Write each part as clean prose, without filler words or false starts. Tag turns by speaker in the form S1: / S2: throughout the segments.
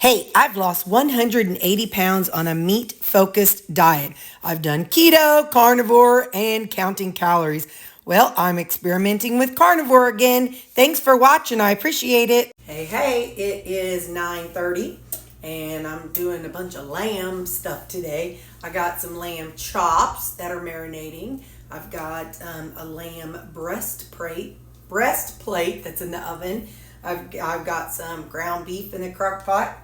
S1: Hey, I've lost 180 pounds on a meat-focused diet. I've done keto, carnivore, and counting calories. Well, I'm experimenting with carnivore again. Thanks for watching. I appreciate it. Hey, it is 9:30 and I'm doing a bunch of lamb stuff today. I got some lamb chops that are marinating. I've got a lamb breastplate that's in the oven. I've got some ground beef in the crock pot.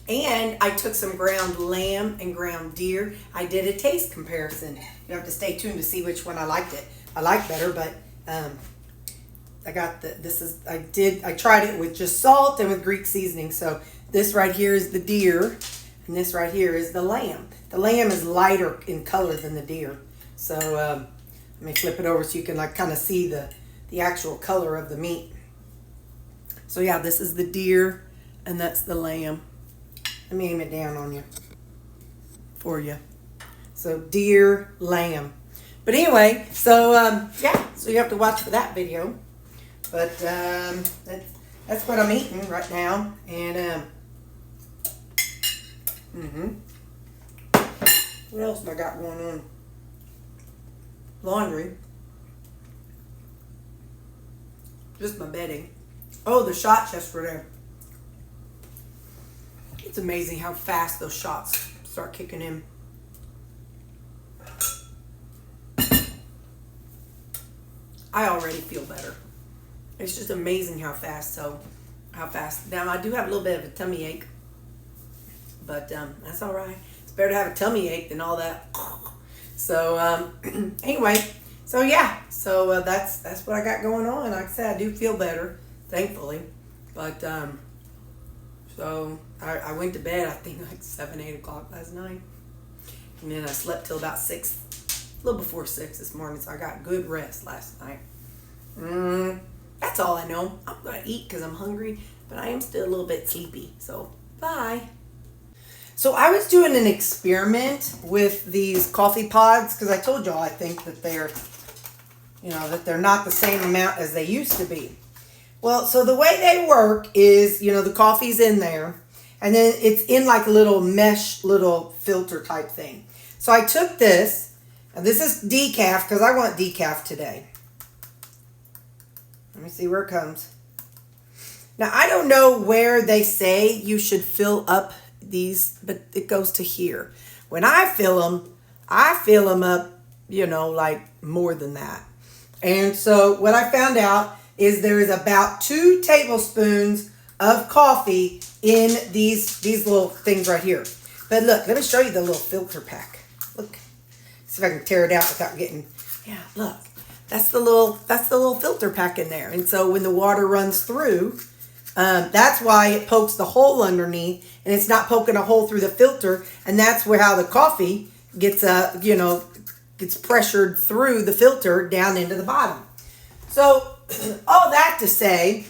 S1: And I took some ground lamb and ground deer. I did a taste comparison. You have to stay tuned to see which one I liked better, but I tried it with just salt and with Greek seasoning. So this right here is the deer, and this right here is the lamb. The lamb is lighter in color than the deer. So let me flip it over so you can kind of see the actual color of the meat. So yeah, this is the deer, and that's the lamb. Let me aim it down on you for you. So deer, lamb. But anyway, so so you have to watch for that video. But that's what I'm eating right now. And what else have I got going on? Laundry. Just my bedding. Oh, the shot chests were there. It's amazing how fast those shots start kicking in. I already feel better. It's just amazing how fast. Now I do have a little bit of a tummy ache, but that's all right. It's better to have a tummy ache than all that. So anyway, so yeah, so that's what I got going on. Like I said, I do feel better, thankfully, but so I went to bed, I think like 7, 8 o'clock last night. And then I slept till about 6, a little before 6 this morning. So I got good rest last night. That's all I know. I'm going to eat because I'm hungry, but I am still a little bit sleepy. So bye. So I was doing an experiment with these coffee pods because I told y'all I think that they're not the same amount as they used to be. Well, so the way they work is, the coffee's in there, and then it's in like a little mesh, little filter type thing. So I took this, and this is decaf because I want decaf today. Let me see where it comes. Now, I don't know where they say you should fill up these, but it goes to here. When I fill them up, like more than that. And so what I found out is there is about 2 tablespoons of coffee in these little things right here. But look, let me show you the little filter pack. Look, see if I can tear it out without getting, look, that's the little filter pack in there. And so when the water runs through, that's why it pokes the hole underneath, and it's not poking a hole through the filter. And that's how the coffee gets, gets pressured through the filter down into the bottom. So all that to say,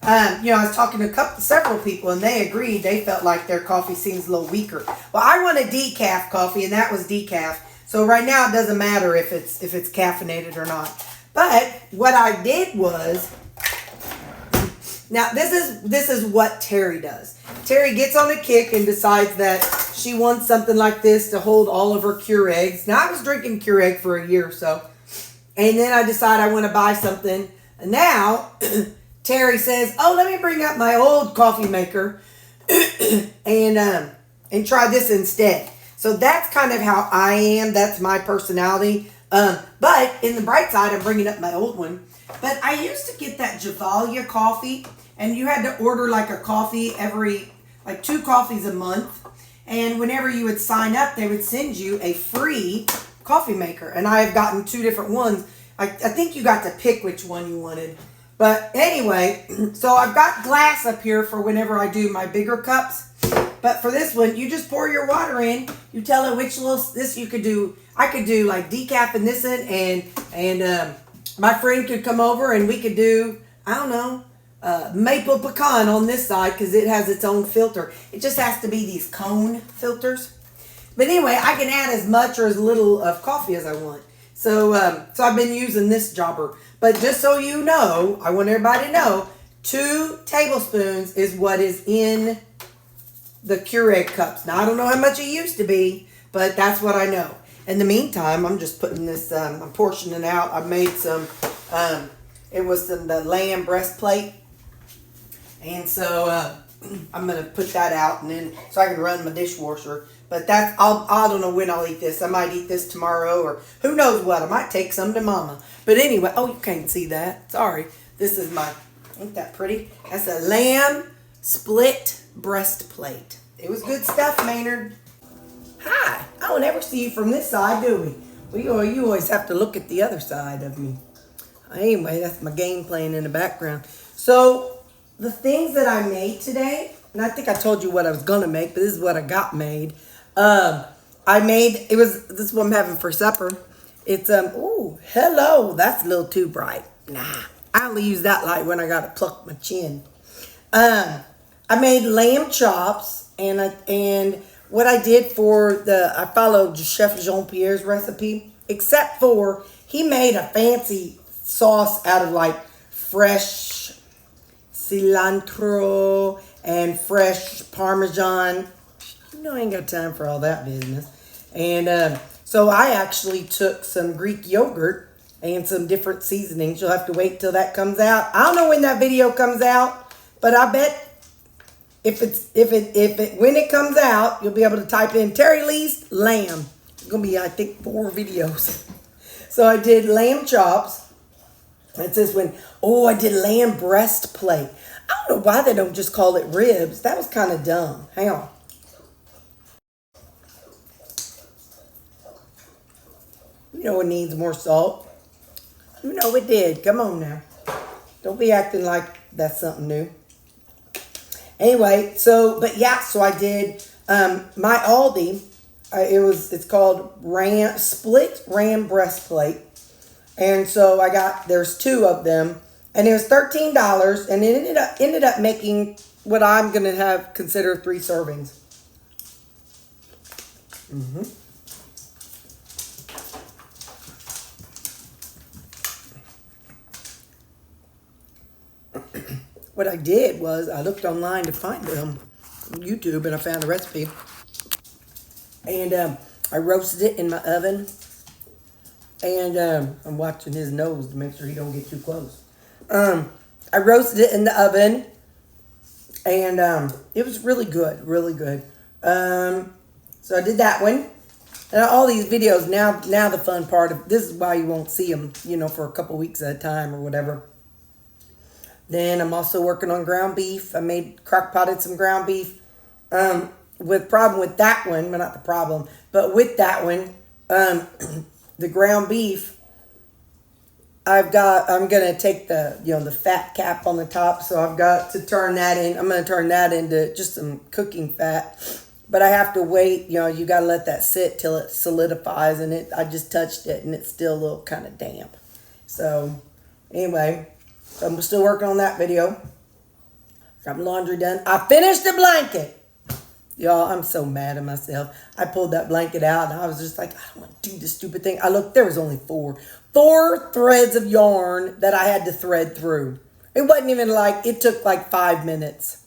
S1: I was talking to several people, and they agreed. They felt like their coffee seems a little weaker. Well, I want a decaf coffee, and that was decaf. So right now it doesn't matter if it's caffeinated or not. But what I did was, now this is what Terri does. Terri gets on a kick and decides that she wants something like this to hold all of her Keurigs. Now I was drinking Keurig for a year or so, and then I decide I want to buy something. And now Terri says, "Oh, let me bring up my old coffee maker and try this instead." So that's kind of how I am. That's my personality. But in the bright side, I'm bringing up my old one. But I used to get that Javalia coffee, and you had to order like a coffee every 2 coffees a month. And whenever you would sign up, they would send you a free coffee maker. And I have gotten 2 different ones. I think you got to pick which one you wanted. But anyway, so I've got glass up here for whenever I do my bigger cups. But for this one, you just pour your water in. You tell it which this you could do. I could do like decaf in this one, and my friend could come over and we could do, I don't know, maple pecan on this side because it has its own filter. It just has to be these cone filters. But anyway, I can add as much or as little of coffee as I want. So I've been using this jobber. But just so you know, I want everybody to know, 2 tablespoons is what is in the Keurig cups. Now, I don't know how much it used to be, but that's what I know. In the meantime, I'm just putting this, I'm portioning out. I made some, it was the lamb breastplate. And so I'm going to put that out and then so I can run my dishwasher. But I don't know when I'll eat this. I might eat this tomorrow or who knows what. I might take some to Mama. But anyway, oh, you can't see that. Sorry. This is my, ain't that pretty? That's a lamb split breastplate. It was good stuff, Maynard. Hi. I don't ever see you from this side, do we? You always have to look at the other side of me. Anyway, that's my game playing in the background. So, the things that I made today, and I think I told you what I was going to make, but this is what I got made. I made, this is what I'm having for supper. It's, ooh, hello, that's a little too bright. Nah, I only use that light when I got to pluck my chin. I made lamb chops, and what I did I followed Chef Jean-Pierre's recipe, except for he made a fancy sauce out of like fresh cilantro and fresh Parmesan. You know, I ain't got time for all that business. And so I actually took some Greek yogurt and some different seasonings. You'll have to wait till that comes out. I don't know when that video comes out, but I bet when it comes out, you'll be able to type in Terri Leist lamb. It's gonna be, I think, 4 videos. So I did lamb chops. That's this one. Oh, I did lamb breastplate. I don't know why they don't just call it ribs. That was kind of dumb. Hang on. You know it needs more salt. You know it did. Come on now. Don't be acting like that's something new. Anyway, so I did my Aldi. It's called split ram breastplate. And so there's 2 of them. And it was $13, and it ended up making what I'm going to consider 3 servings. What I did was I looked online to find them on YouTube, and I found a recipe. And I roasted it in my oven. And I'm watching his nose to make sure he don't get too close. I roasted it in the oven, and it was really good, really good. So I did that one. And all these videos, now the fun part of this is why you won't see them, for a couple weeks at a time or whatever. Then I'm also working on ground beef. I made crock-potted some ground beef. With that one, well, not the problem, but with that one, the ground beef, I'm going to take the fat cap on the top, so I've got to turn that in. I'm going to turn that into just some cooking fat, but I have to wait, you got to let that sit till it solidifies, and I just touched it, and it's still a little kind of damp. So, anyway, I'm still working on that video. Got my laundry done. I finished the blanket. Y'all, I'm so mad at myself. I pulled that blanket out, and I was just like, I don't want to do this stupid thing. I looked, there was only 4 threads of yarn that I had to thread through. It wasn't even it took 5 minutes.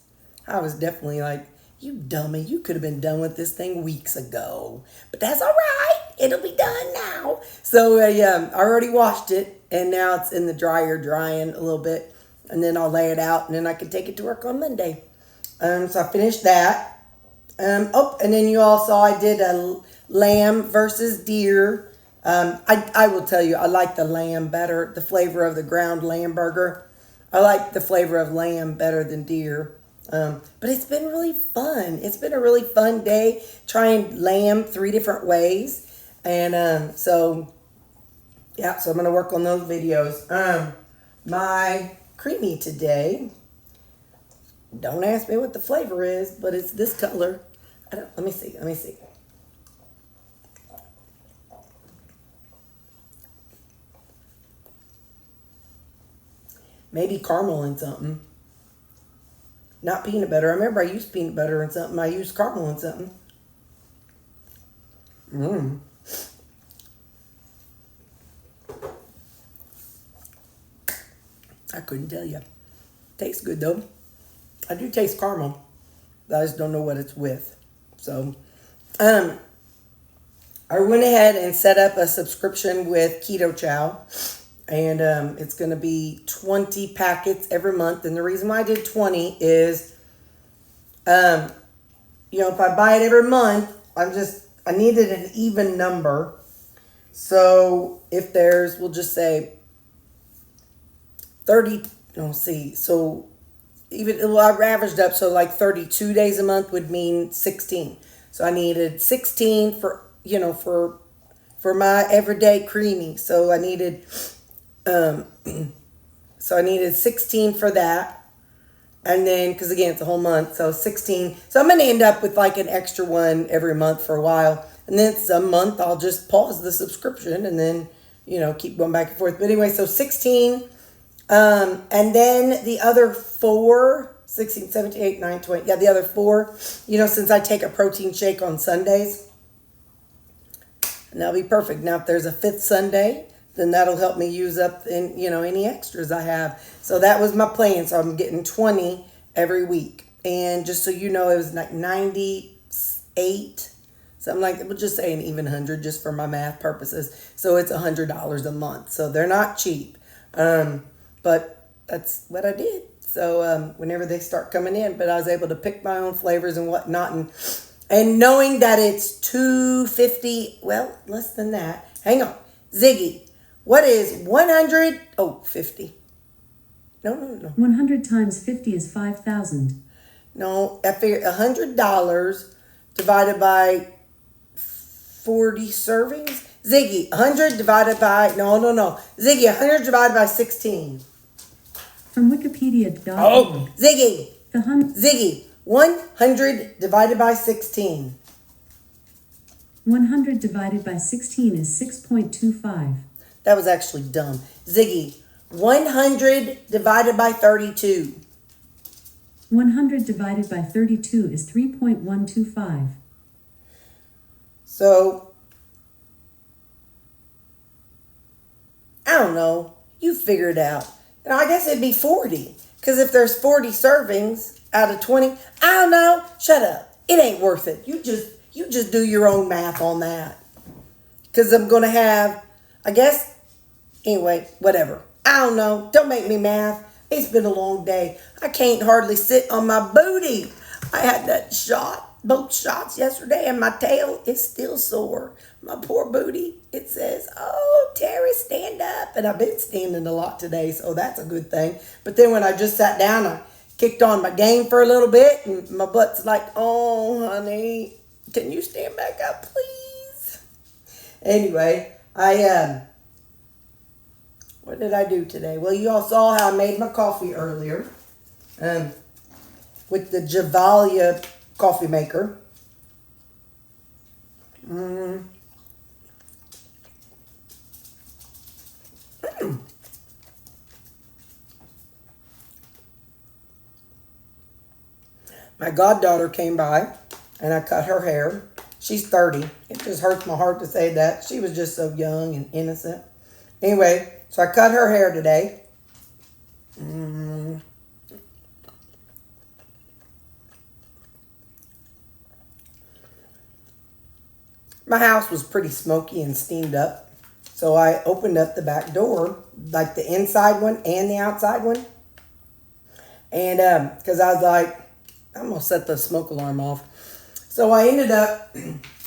S1: I was definitely like, you dummy, you could have been done with this thing weeks ago. But that's all right. It'll be done now. So I already washed it, and now it's in the dryer drying a little bit. And then I'll lay it out, and then I can take it to work on Monday. So I finished that. And then you all saw I did a lamb versus deer. I will tell you, I like the lamb better, the flavor of the ground lamb burger. I like the flavor of lamb better than deer. But it's been really fun. It's been a really fun day trying lamb 3 different ways. And so I'm going to work on those videos. My creamy today, don't ask me what the flavor is, but it's this color. Let me see. Maybe caramel and something. Not peanut butter. I remember I used peanut butter and something. I used caramel and something. I couldn't tell you. Tastes good though. I do taste caramel. I just don't know what it's with. So, I went ahead and set up a subscription with Keto Chow. And it's going to be 20 packets every month. And the reason why I did 20 is, if I buy it every month, I needed an even number. So if there's, we'll just say 30, so even, I averaged up, so like 32 days a month would mean 16. So I needed 16 for my everyday creamy. So I needed 16 for that. And then, because again, it's a whole month, so 16. So I'm going to end up with like an extra one every month for a while. And then some month, I'll just pause the subscription and then, keep going back and forth. But anyway, so 16. And then the other 4, 16, 17, 18, 19, 20. Yeah, the other 4, since I take a protein shake on Sundays. And that'll be perfect. Now, if there's a 5th Sunday, then that'll help me use up any extras I have. So that was my plan. So I'm getting 20 every week. And just so you know, it was like 98, something like that. We'll just say an even 100 just for my math purposes. So it's $100 a month. So they're not cheap. But that's what I did. So whenever they start coming in, but I was able to pick my own flavors and whatnot. And knowing that it's $2.50, well, less than that. Hang on. Ziggy. What is 100? Oh, 50. No.
S2: 100 times 50 is 5,000.
S1: No, I figured $100 divided by 40 servings. Ziggy, 100 divided by, no. Ziggy, 100 divided by 16.
S2: From Wikipedia.
S1: Oh, Ziggy.
S2: Ziggy,
S1: 100 divided by 16.
S2: 100 divided by 16 is 6.25.
S1: That was actually dumb. Ziggy, 100 divided by 32.
S2: 100 divided by 32 is 3.125.
S1: So, I don't know. You figure it out. I guess it'd be 40. Because if there's 40 servings out of 20, I don't know. Shut up. It ain't worth it. You just do your own math on that. Because I'm going to have, I guess, anyway, whatever. I don't know. Don't make me math. It's been a long day. I can't hardly sit on my booty. I had that both shots yesterday, and my tail is still sore. My poor booty. It says, "Oh, Terri, stand up." And I've been standing a lot today, so that's a good thing. But then when I just sat down, I kicked on my game for a little bit, and my butt's like, "Oh, honey, can you stand back up, please?" Anyway, what did I do today? Well, you all saw how I made my coffee earlier with the Javalia coffee maker. My goddaughter came by and I cut her hair. She's 30. It just hurts my heart to say that. She was just so young and innocent. Anyway, so I cut her hair today. My house was pretty smoky and steamed up. So I opened up the back door, like the inside one and the outside one. And because I was like, I'm going to set the smoke alarm off. So I ended up,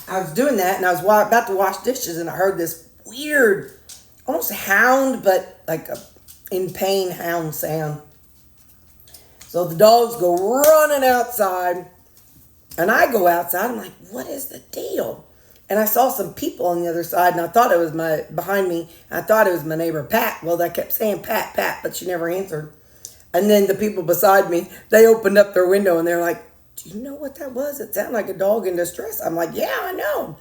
S1: I was doing that and I was about to wash dishes and I heard this weird, almost hound, but like a in pain hound sound. So the dogs go running outside and I go outside. I'm like, what is the deal? And I saw some people on the other side and I thought it was behind me. I thought it was my neighbor, Pat. Well, they kept saying, Pat, Pat, but she never answered. And then the people beside me, they opened up their window and they're like, do you know what that was? It sounded like a dog in distress. I'm like, yeah, I know.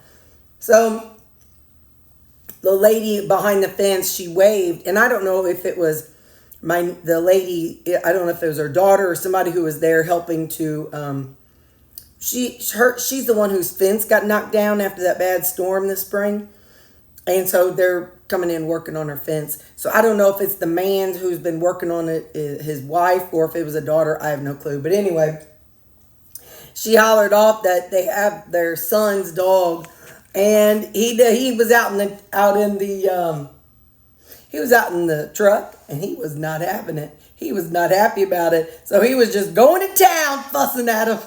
S1: So the lady behind the fence, she waved. And I don't know if it was the lady, I don't know if it was her daughter or somebody who was there helping to, she's the one whose fence got knocked down after that bad storm this spring. And so they're coming in working on her fence. So I don't know if it's the man who's been working on it, his wife, or if it was a daughter. I have no clue. But anyway, she hollered off that they have their son's dog, and he was out in the truck, and he was not having it. He was not happy about it, so he was just going to town fussing at him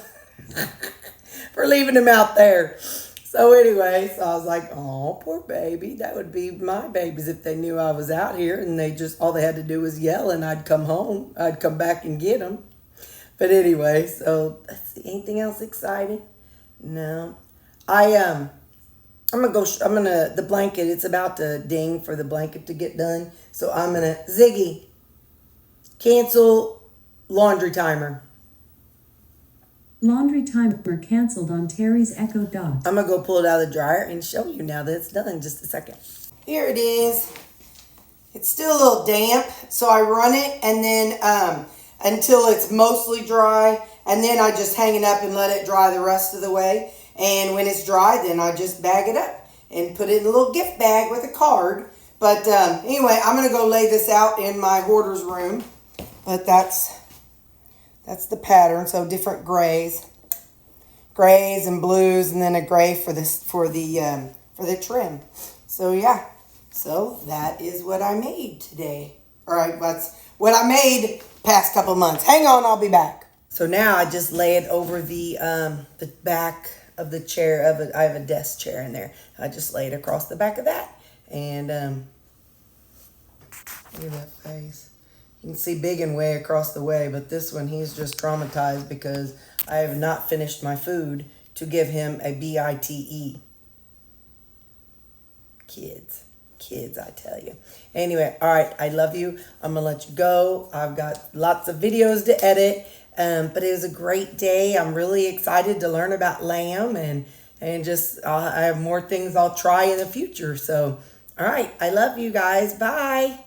S1: for leaving him out there. So anyway, so I was like, oh, poor baby. That would be my babies if they knew I was out here, and all they had to do was yell, and I'd come home. I'd come back and get them. But anyway, so let's see. Anything else exciting? No. The blanket, it's about to ding for the blanket to get done. So I'm going to, Ziggy, cancel laundry timer.
S2: Laundry timer canceled on Terri's Echo Dot.
S1: I'm going to go pull it out of the dryer and show you now that it's done. Just a second. Here it is. It's still a little damp, so I run it and then until it's mostly dry, and then I just hang it up and let it dry the rest of the way. And when it's dry, then I just bag it up and put it in a little gift bag with a card. But anyway, I'm going to go lay this out in my hoarder's room. But that's the pattern. So different grays and blues, and then a gray for the trim. So yeah, so that is what I made today. All right, that's what I made past couple months. Hang on, I'll be back. So now I just lay it over the back of the chair. I have a desk chair in there. I just lay it across the back of that, and look at that face. You can see Big and way across the way, but this one, he's just traumatized because I have not finished my food to give him a BITE. Kids, I tell you. Anyway, all right, I love you. I'm going to let you go. I've got lots of videos to edit, but it was a great day. I'm really excited to learn about lamb, and just I have more things I'll try in the future. So, all right, I love you guys. Bye.